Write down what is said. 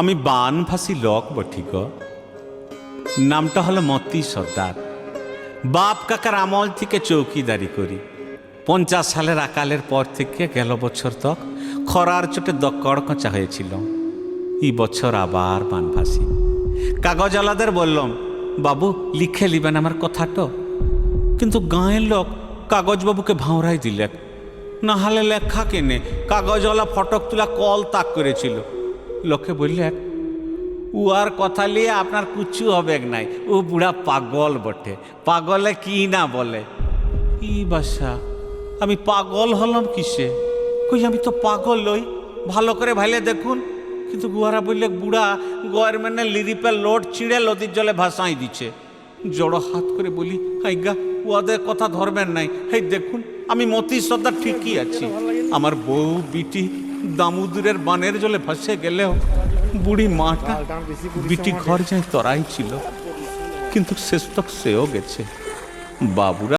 আমি বানভাসী লোক বঠিক, নামটা হলো মতি সর্দার। বাপ কাকার আমল থেকে চৌকিদারি করি। 50 সালের আকালের পর থেকে গেল বছর তক খরার চোটে দক্কড় কচা হয়েছিল। এই বছর আবার বানভাসী। কাগজওয়ালাদের বললাম, বাবু লিখে লিবেন আমার কথাটা। কিন্তু গাঁয়ের লোক কাগজবাবুকে ভাঁওরাই দিলেন। না হলে লেখা কেনে কাগজওয়ালা ফটক তুলা কল তাক করেছিল। লোকে বললেন, ও আর কথা নিয়ে আপনার কুচু হবে নাই, ও বুড়া পাগল বটে, পাগলে কি না বলে। ই বাসা, আমি পাগল হলাম কিসে? কই আমি তো পাগল লই, ভালো করে ভাইলে দেখুন। কিন্তু গুয়ারা বললে, বুড়া গভর্নমেন্টের লিরিপের লোড চিড়ে নদীর জলে ভাসাই দিচ্ছে। জড়ো হাত করে বলি, হাইগা ওদের কথা ধরবেন নাই। হেই দেখুন, আমি মতি সর্দার ঠিকই আছি। আমার বউ বিটি দামোদরের বানের জলে ভাসে গেলেও বুড়ি মাটা বিটি ঘর যায় তরাই ছিল, কিন্তু শেষ তক সেও গেছে। বাবুরা